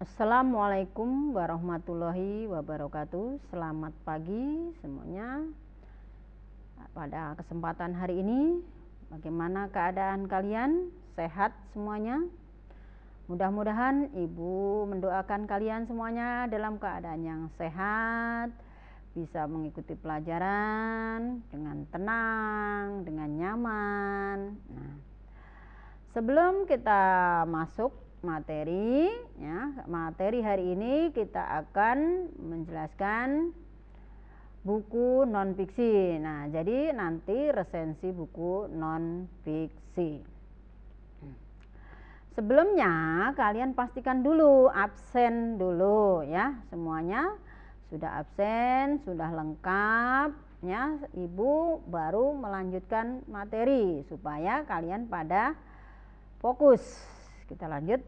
Assalamualaikum warahmatullahi wabarakatuh. Selamat pagi semuanya. Pada kesempatan hari ini, bagaimana keadaan kalian? Sehat semuanya? Mudah-mudahan Ibu mendoakan kalian semuanya dalam keadaan yang sehat, bisa mengikuti pelajaran dengan tenang, dengan nyaman. Sebelum kita masuk materi hari ini kita akan menjelaskan buku non fiksi. Jadi nanti resensi buku non fiksi. Sebelumnya kalian pastikan dulu absen dulu ya, semuanya sudah absen, sudah lengkap ya. Ibu baru melanjutkan materi supaya kalian pada fokus. Kita lanjut.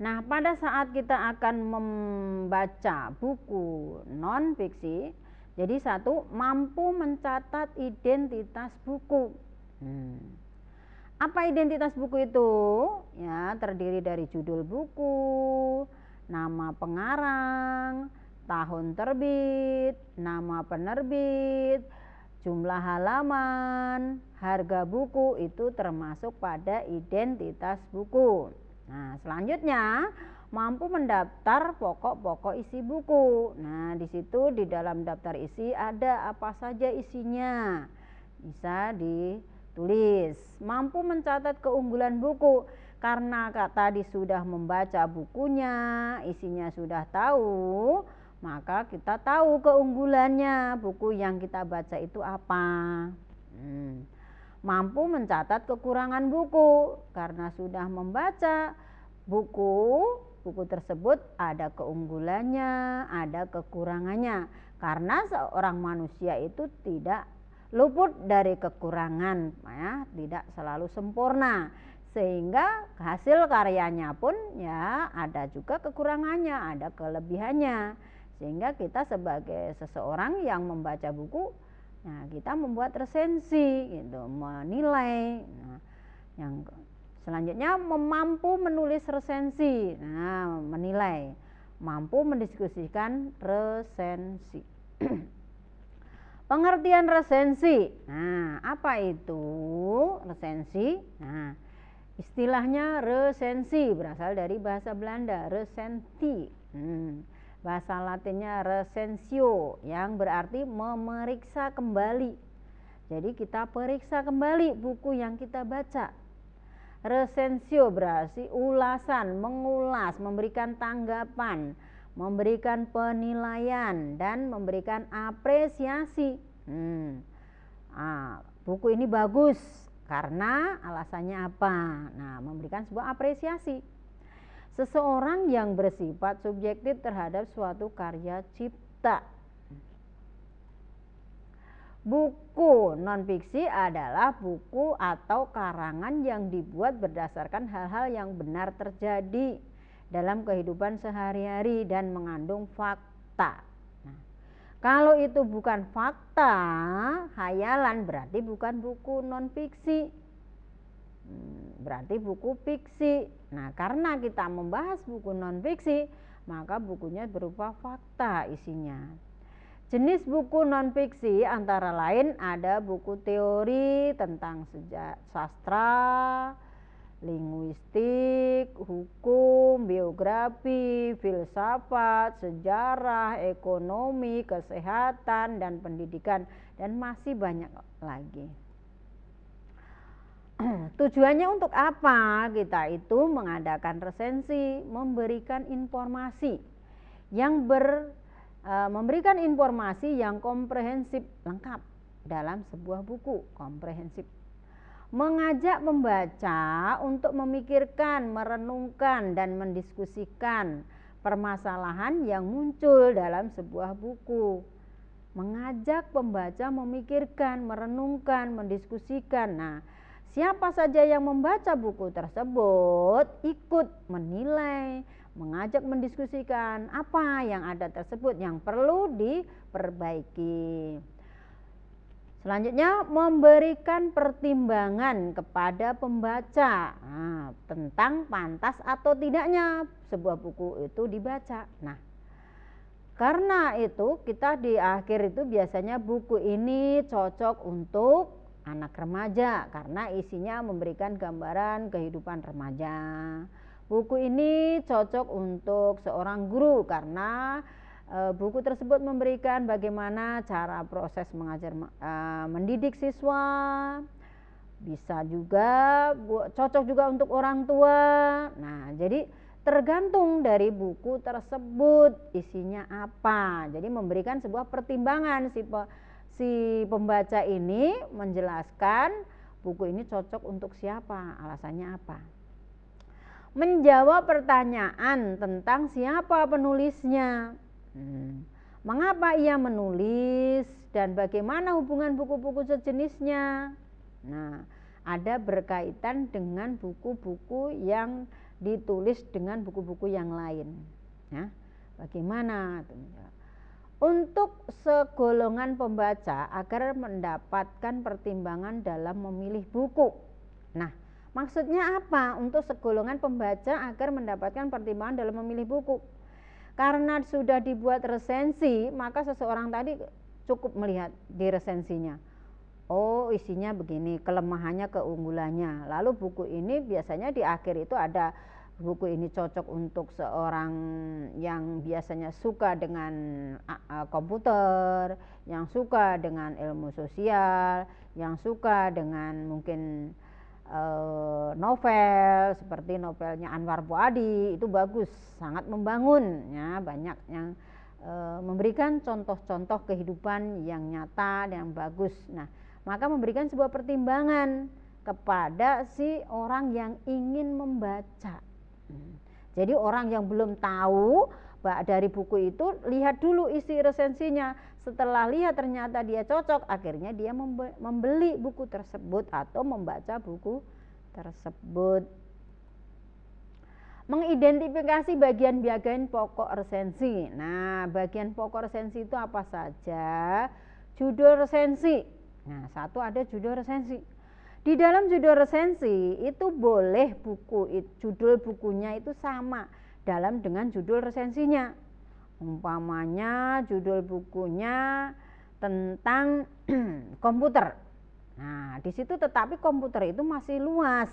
Nah, pada saat kita akan membaca buku non fiksi, jadi satu, mampu mencatat identitas buku. Apa identitas buku itu? Ya, terdiri dari judul buku, nama pengarang, tahun terbit, nama penerbit, jumlah halaman, harga buku, itu termasuk pada identitas buku. Nah, selanjutnya mampu mendaftar pokok-pokok isi buku. Nah, di situ di dalam daftar isi ada apa saja isinya. Bisa ditulis. Mampu mencatat keunggulan buku. Karena tadi sudah membaca bukunya, isinya sudah tahu, maka kita tahu keunggulannya, buku yang kita baca itu apa. Mampu mencatat kekurangan buku, karena sudah membaca buku tersebut ada keunggulannya, ada kekurangannya. Karena seorang manusia itu tidak luput dari kekurangan, ya, tidak selalu sempurna. Sehingga hasil karyanya pun ya ada juga kekurangannya, ada kelebihannya. Sehingga kita sebagai seseorang yang membaca buku, nah kita membuat resensi, gitu, menilai. Nah, yang selanjutnya mampu menulis resensi, nah menilai, mampu mendiskusikan resensi. Pengertian resensi. Nah, apa itu resensi? Nah, istilahnya resensi berasal dari bahasa Belanda, resenti. Bahasa Latinnya recensio, yang berarti memeriksa kembali. Jadi kita periksa kembali buku yang kita baca. Recensio berarti ulasan, mengulas, memberikan tanggapan, memberikan penilaian, dan memberikan apresiasi. Buku ini bagus karena alasannya apa? Nah, memberikan sebuah apresiasi. Seseorang yang bersifat subjektif terhadap suatu karya cipta. Buku non-fiksi adalah buku atau karangan yang dibuat berdasarkan hal-hal yang benar terjadi dalam kehidupan sehari-hari dan mengandung fakta. Nah, kalau itu bukan fakta, hayalan, berarti bukan buku non-fiksi, berarti buku fiksi. Nah, karena kita membahas buku non-fiksi, maka bukunya berupa fakta isinya. Jenis buku non-fiksi antara lain ada buku teori tentang sastra, linguistik, hukum, biografi, filsafat, sejarah, ekonomi, kesehatan, dan pendidikan, dan masih banyak lagi. Tujuannya untuk apa? Kita itu mengadakan resensi, memberikan informasi yang memberikan informasi yang komprehensif, lengkap dalam sebuah buku komprehensif. Mengajak membaca untuk memikirkan, merenungkan, dan mendiskusikan permasalahan yang muncul dalam sebuah buku. Mengajak pembaca memikirkan, merenungkan, mendiskusikan. Nah, siapa saja yang membaca buku tersebut ikut menilai, mengajak mendiskusikan apa yang ada tersebut yang perlu diperbaiki. Selanjutnya, memberikan pertimbangan kepada pembaca tentang pantas atau tidaknya sebuah buku itu dibaca. Nah, karena itu kita di akhir itu biasanya buku ini cocok untuk anak remaja karena isinya memberikan gambaran kehidupan remaja. Buku ini cocok untuk seorang guru karena buku tersebut memberikan bagaimana cara proses mengajar mendidik siswa. Bisa juga cocok juga untuk orang tua. Nah, jadi tergantung dari buku tersebut isinya apa. Jadi memberikan sebuah pertimbangan si pembaca ini menjelaskan buku ini cocok untuk siapa, alasannya apa. Menjawab pertanyaan tentang siapa penulisnya. Mengapa ia menulis dan bagaimana hubungan buku-buku sejenisnya. Nah, ada berkaitan dengan buku-buku yang ditulis dengan buku-buku yang lain. Ya, bagaimana? Untuk segolongan pembaca agar mendapatkan pertimbangan dalam memilih buku. Nah, maksudnya apa? Untuk segolongan pembaca agar mendapatkan pertimbangan dalam memilih buku. Karena sudah dibuat resensi, maka seseorang tadi cukup melihat di resensinya. Oh, isinya begini, kelemahannya, keunggulannya. Lalu buku ini biasanya di akhir itu ada buku ini cocok untuk seorang yang biasanya suka dengan komputer, yang suka dengan ilmu sosial, yang suka dengan mungkin novel seperti novelnya Anwar Fuadi, itu bagus, sangat membangun ya, banyak yang memberikan contoh-contoh kehidupan yang nyata dan yang bagus. Nah, maka memberikan sebuah pertimbangan kepada si orang yang ingin membaca. Jadi orang yang belum tahu dari buku itu, lihat dulu isi resensinya. Setelah lihat ternyata dia cocok, akhirnya dia membeli buku tersebut atau membaca buku tersebut. Mengidentifikasi bagian-bagian pokok resensi. Nah, bagian pokok resensi itu apa saja? Judul resensi. Nah, satu ada judul resensi. Di dalam judul resensi itu boleh judul bukunya itu sama dengan judul resensinya. Umpamanya judul bukunya tentang komputer. Nah, di situ tetapi komputer itu masih luas.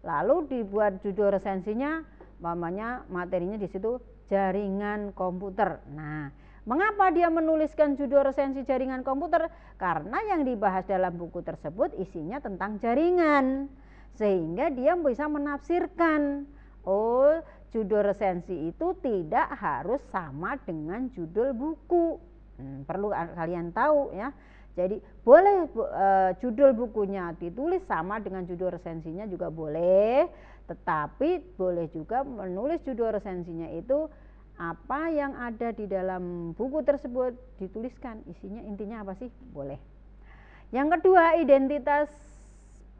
Lalu dibuat judul resensinya, umpamanya materinya di situ jaringan komputer. Nah, mengapa dia menuliskan judul resensi jaringan komputer? Karena yang dibahas dalam buku tersebut isinya tentang jaringan. Sehingga dia bisa menafsirkan, oh, judul resensi itu tidak harus sama dengan judul buku. Perlu kalian tahu ya. Jadi boleh judul bukunya ditulis sama dengan judul resensinya juga boleh. Tetapi boleh juga menulis judul resensinya itu apa yang ada di dalam buku tersebut dituliskan, isinya intinya apa sih, boleh. Yang kedua, identitas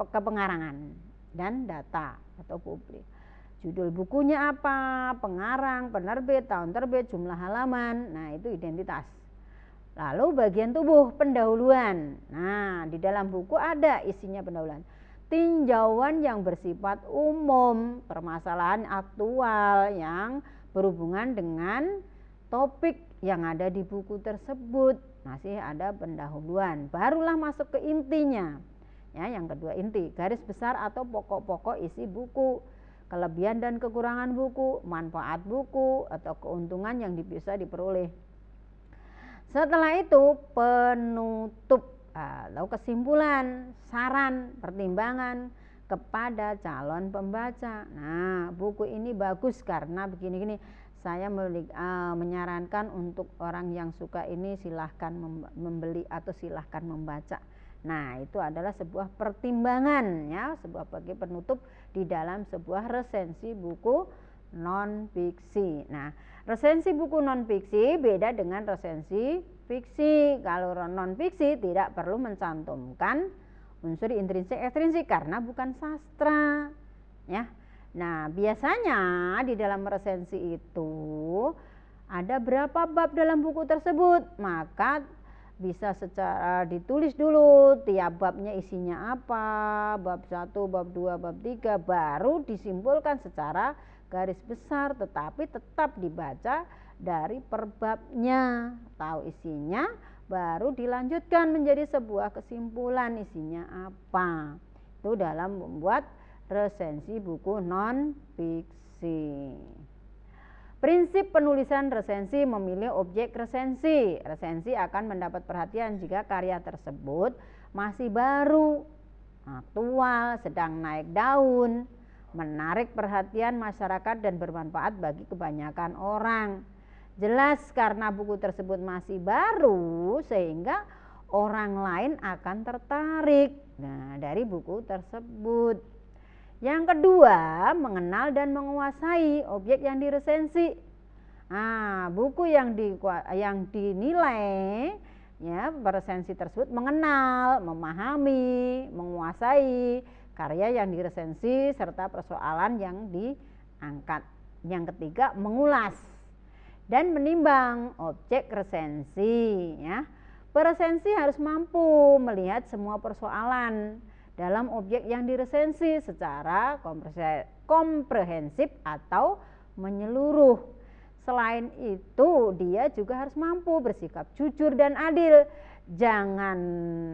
kepengarangan dan data atau publik. Judul bukunya apa, pengarang, penerbit, tahun terbit, jumlah halaman. Nah, itu identitas. Lalu bagian tubuh, pendahuluan. Nah, di dalam buku ada isinya pendahuluan. Tinjauan yang bersifat umum, permasalahan aktual yang berhubungan dengan topik yang ada di buku tersebut. Masih ada pendahuluan, barulah masuk ke intinya. Ya, yang kedua inti, garis besar atau pokok-pokok isi buku, kelebihan dan kekurangan buku, manfaat buku atau keuntungan yang bisa diperoleh. Setelah itu penutup atau kesimpulan, saran, pertimbangan kepada calon pembaca. Nah, buku ini bagus karena begini-gini. Saya menyarankan untuk orang yang suka ini silahkan membeli atau silahkan membaca. Nah, itu adalah sebuah pertimbangan ya, sebagai penutup di dalam sebuah resensi buku non fiksi. Nah, resensi buku non fiksi beda dengan resensi fiksi. Kalau non fiksi tidak perlu mencantumkan unsur intrinsik ekstrinsik karena bukan sastra ya. Nah, biasanya di dalam resensi itu ada berapa bab dalam buku tersebut, maka bisa secara ditulis dulu tiap babnya isinya apa, bab 1, bab 2, bab 3, baru disimpulkan secara garis besar, tetapi tetap dibaca dari per babnya, tahu isinya, baru dilanjutkan menjadi sebuah kesimpulan isinya apa. Itu dalam membuat resensi buku non-fiksi. Prinsip penulisan resensi: memilih objek resensi. Resensi akan mendapat perhatian jika karya tersebut masih baru, aktual, sedang naik daun, menarik perhatian masyarakat dan bermanfaat bagi kebanyakan orang. Jelas karena buku tersebut masih baru sehingga orang lain akan tertarik dari buku tersebut. Yang kedua, mengenal dan menguasai objek yang diresensi. Buku yang dinilai resensi tersebut mengenal, memahami, menguasai karya yang diresensi serta persoalan yang diangkat. Yang ketiga, mengulas dan menimbang objek resensi. Peresensi harus mampu melihat semua persoalan dalam objek yang diresensi secara komprehensif atau menyeluruh. Selain itu, dia juga harus mampu bersikap jujur dan adil. Jangan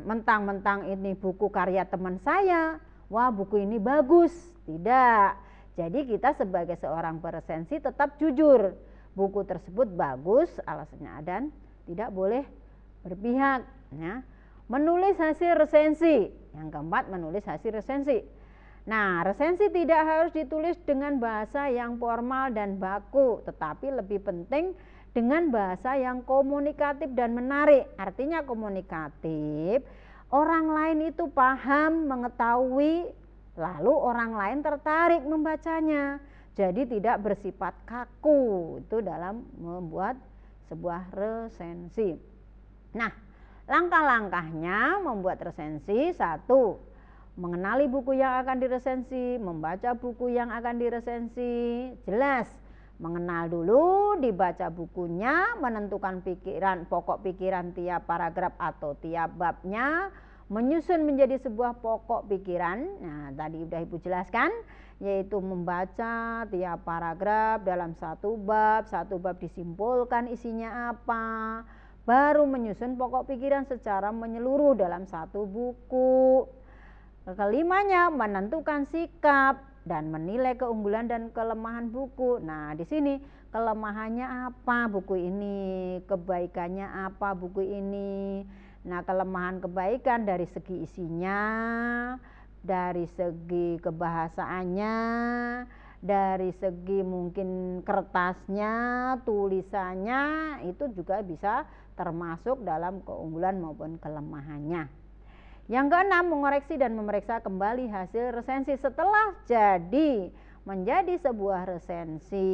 mentang-mentang ini buku karya teman saya, wah buku ini bagus. Tidak. Jadi kita sebagai seorang peresensi tetap jujur. Buku tersebut bagus, alasannya dan tidak boleh berpihak. Menulis hasil resensi. Yang keempat, menulis hasil resensi. Resensi tidak harus ditulis dengan bahasa yang formal dan baku, tetapi lebih penting dengan bahasa yang komunikatif dan menarik. Artinya komunikatif, orang lain itu paham, mengetahui, lalu orang lain tertarik membacanya. Jadi tidak bersifat kaku, itu dalam membuat sebuah resensi. Langkah-langkahnya membuat resensi: 1. Mengenali buku yang akan diresensi, membaca buku yang akan diresensi. Jelas, mengenal dulu, dibaca bukunya, menentukan pokok pikiran tiap paragraf atau tiap babnya, menyusun menjadi sebuah pokok pikiran. Tadi sudah Ibu jelaskan, yaitu membaca tiap paragraf dalam satu bab disimpulkan isinya apa, baru menyusun pokok pikiran secara menyeluruh dalam satu buku. Kelimanya, menentukan sikap dan menilai keunggulan dan kelemahan buku. Di sini kelemahannya apa buku ini, kebaikannya apa buku ini. Kelemahan kebaikan dari segi isinya, dari segi kebahasaannya, dari segi mungkin kertasnya, tulisannya, itu juga bisa termasuk dalam keunggulan maupun kelemahannya. Yang keenam, mengoreksi dan memeriksa kembali hasil resensi. Setelah menjadi sebuah resensi,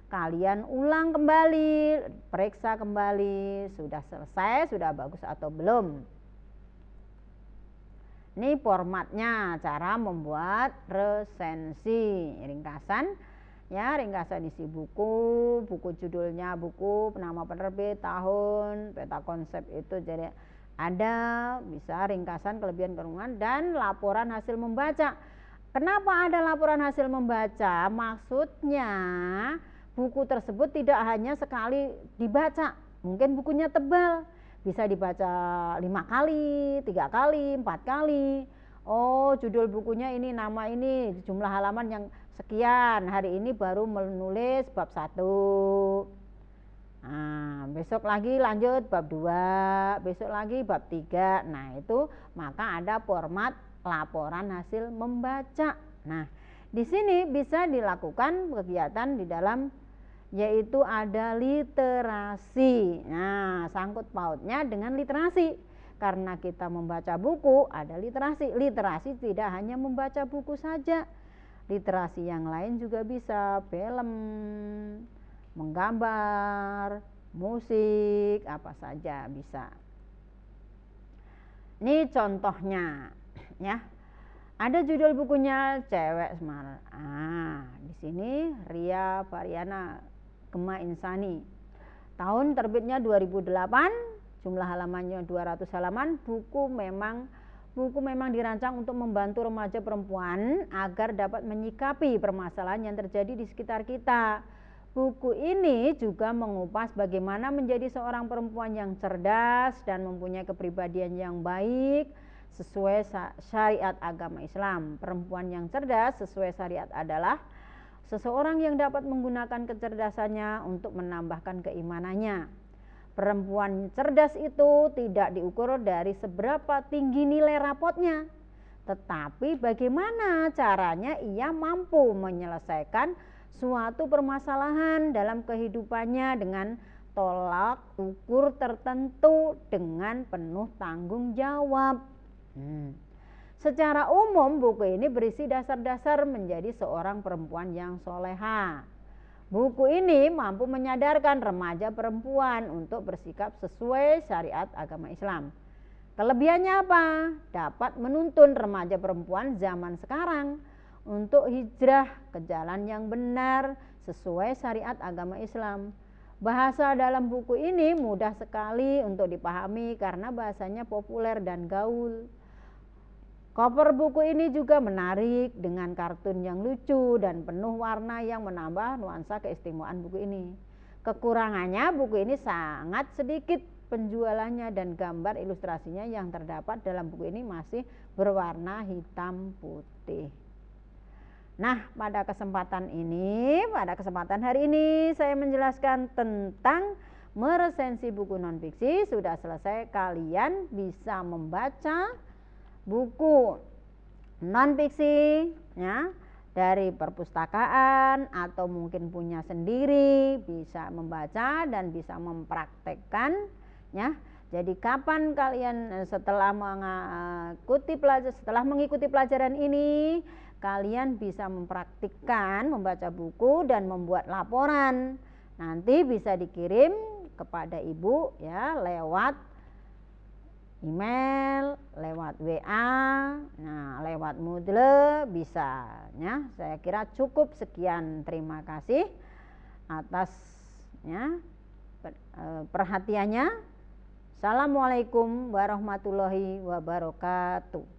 kalian ulang kembali, periksa kembali, sudah selesai, sudah bagus atau belum. Ini formatnya, cara membuat resensi. Ringkasan isi buku judulnya, buku, nama penerbit, tahun, peta konsep itu jadi ada, bisa ringkasan, kelebihan, kekurangan, dan laporan hasil membaca. Kenapa ada laporan hasil membaca? Maksudnya buku tersebut tidak hanya sekali dibaca, mungkin bukunya tebal, bisa dibaca 5 kali, 3 kali, 4 kali. Judul bukunya ini, nama ini, jumlah halaman yang sekian, hari ini baru menulis bab 1. Besok lagi lanjut bab 2, besok lagi bab 3. Itu maka ada format laporan hasil membaca. Di sini bisa dilakukan kegiatan di dalam, yaitu ada literasi. Sangkut pautnya dengan literasi. Karena kita membaca buku, ada literasi. Literasi tidak hanya membaca buku saja. Literasi yang lain juga bisa, film, menggambar, musik, apa saja bisa. Ini contohnya, ya. Ada judul bukunya Cewek Semar. Di sini Ria Variana Gema Insani. Tahun terbitnya 2008, jumlah halamannya 200 halaman. Buku memang dirancang untuk membantu remaja perempuan agar dapat menyikapi permasalahan yang terjadi di sekitar kita. Buku ini juga mengupas bagaimana menjadi seorang perempuan yang cerdas dan mempunyai kepribadian yang baik sesuai syariat agama Islam. Perempuan yang cerdas sesuai syariat adalah seseorang yang dapat menggunakan kecerdasannya untuk menambahkan keimanannya. Perempuan cerdas itu tidak diukur dari seberapa tinggi nilai rapotnya, tetapi bagaimana caranya ia mampu menyelesaikan suatu permasalahan dalam kehidupannya dengan tolak ukur tertentu dengan penuh tanggung jawab. Secara umum buku ini berisi dasar-dasar menjadi seorang perempuan yang soleha. Buku ini mampu menyadarkan remaja perempuan untuk bersikap sesuai syariat agama Islam. Kelebihannya apa? Dapat menuntun remaja perempuan zaman sekarang untuk hijrah ke jalan yang benar sesuai syariat agama Islam. Bahasa dalam buku ini mudah sekali untuk dipahami karena bahasanya populer dan gaul. Cover buku ini juga menarik dengan kartun yang lucu dan penuh warna yang menambah nuansa keistimewaan buku ini. Kekurangannya, buku ini sangat sedikit penjualannya dan gambar ilustrasinya yang terdapat dalam buku ini masih berwarna hitam putih. Nah, pada kesempatan hari ini saya menjelaskan tentang meresensi buku non-fiksi. Sudah selesai, kalian bisa membaca buku non-fiksi ya, dari perpustakaan atau mungkin punya sendiri, bisa membaca dan bisa mempraktekkan ya. Jadi kapan kalian setelah mengikuti pelajaran ini, kalian bisa mempraktikkan membaca buku dan membuat laporan. Nanti bisa dikirim kepada ibu ya lewat email, lewat WA, nah lewat Moodle bisa ya. Saya kira cukup sekian. Terima kasih atas ya perhatiannya. Assalamualaikum warahmatullahi wabarakatuh.